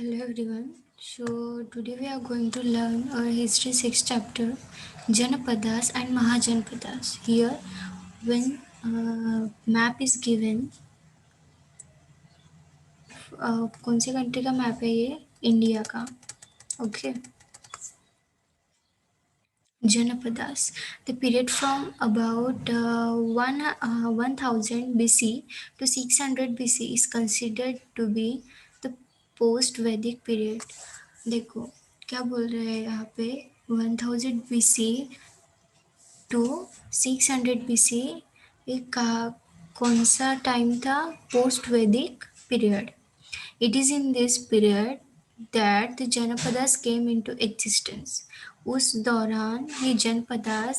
Hello everyone. So today we are going to learn our history 6th chapter Janapadas and Mahajanapadas. Here when map is given कौन सी country का map है ये India का okay Janapadas. The period from about 1000 BC to 600 BC is considered to be the post-Vedic period. देखो क्या बोल रहे हैं यहाँ पे 1000 BC to 600 BC एक कौन सा टाइम था post-Vedic period. It is in this period that the Janapadas came into existence. उस दौरान ये जनपदास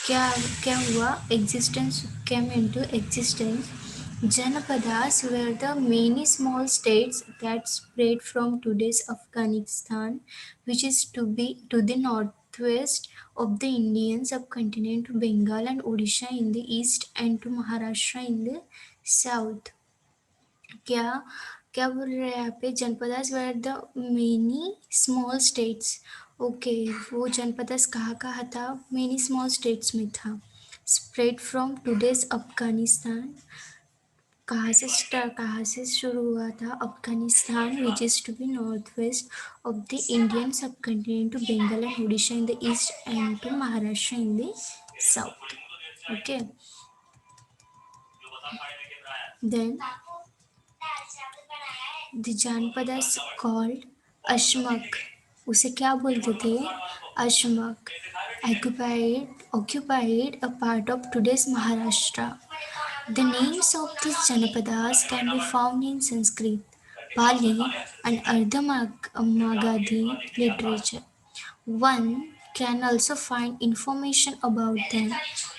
क्या क्या हुआ existence came into existence. Janapadas were the many small states that spread from today's Afghanistan, which is to the northwest of the Indian subcontinent, to Bengal and Odisha in the east, and to Maharashtra in the south. क्या क्या बोल रहे हैं यहाँ पे janapadas were the many small states okay वो जनपदास कहाँ था मेनी स्मॉल स्टेट्स में था स्प्रेड फ्रॉम टुडेज अफगानिस्तान कहाँ से शुरू हुआ था Afghanistan which is to be north west of the Indian subcontinent to Bengal and Odisha in the east and to Maharashtra in the south okay then the Janapadas called Ashmaka उसे क्या बोलते थे अशमक occupied a part of today's Maharashtra. The names of these Janapadas can be found in Sanskrit, Pali, and Magadhi literature. One can also find information about them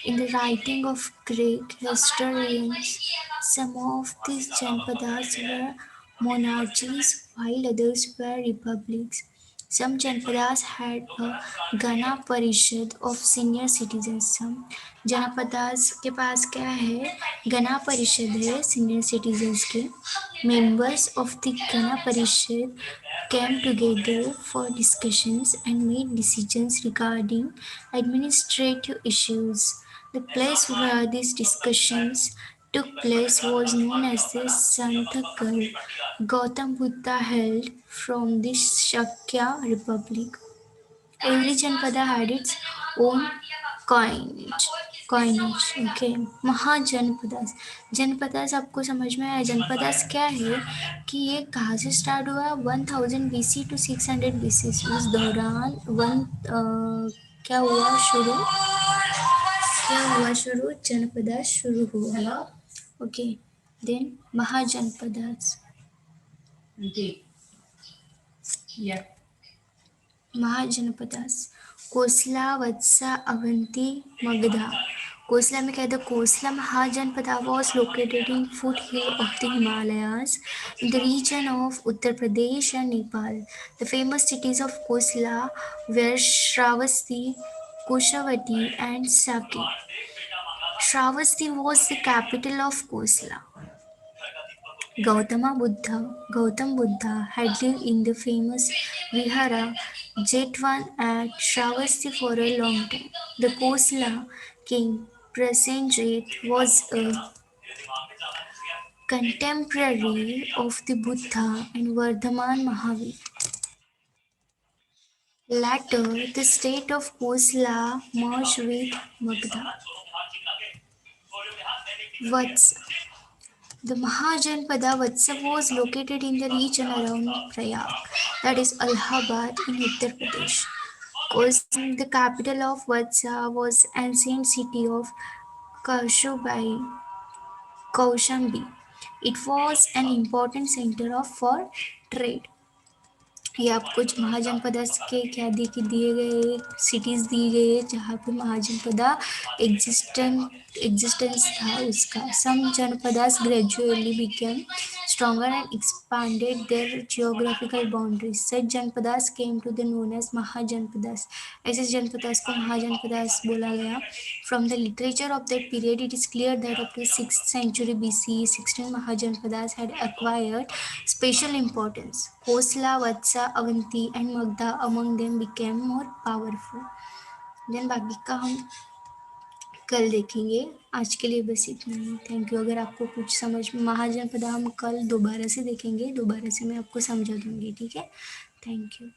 in the writing of Greek historians. Some of these Janpadas were monarchies while others were republics. Some Janpadas had a Gana Parishad of senior citizens. Some Janapadas के पास क्या है गना परिषद है senior citizens के members of the Gana Parishad came together for discussions and made decisions regarding administrative issues. The place where these discussions took place was known as the Santhakal. Gautam Buddha held from the Shakya Republic. Every Janpada had its own coinage. Okay mahajanapadas janapadas आपको समझ में आया जनपदास क्या है कि ये कहाँ से स्टार्ट हुआ 1000 BC टू 600 BC उस दौरान क्या हुआ शुरू जनपदास शुरू हुआ ओके देन महाजनपदास महाजनपदास कोसला वत्सा अवंती मगधा कोसला में क्या था कोसला Mahajanapada was located in foothill of the Himalayas in the region of Uttar Pradesh and Nepal. The famous cities of Kosla were Shravasti, Kushavati and Saki. Shravasti was the capital of Kosla. Gautam Buddha had lived in the famous Vihara Jetvan at Shravasti for a long time. The Kosla king Prasenjit was a contemporary of the Buddha and Vardhaman Mahavir. Later, the state of Kosla merged with Magda. Vatsa. The Mahajanpada Vatsa was located in the region around Prayag, that is Allahabad in Uttar Pradesh. The capital of Vatsa was ancient city of Kaushambi. It was an important center for trade. ये आपको महाजनपदास के क्या दिए गए cities दी गई है जहाँ पे महाजनपदा एग्जिस्टेंस था उसका some janapadas gradually became stronger and expanded their geographical boundaries. Such janapadas came to the known as mahajanapadas. ऐसे जनपदास को महाजनपदास बोला गया. From the literature of that period, it is clear that up to 6th century BC, 16 Mahajanpadas had acquired special importance. Kosla, Vatsa, Avanti and Magda among them became more powerful. Then बाकी का हम कल देखेंगे। आज के लिए बस इतना ही। Thank you. अगर आपको कुछ समझ महाजनपदा हम कल दोबारा से देखेंगे, दोबारा से मैं आपको समझा दूंगी, ठीक है। Thank you.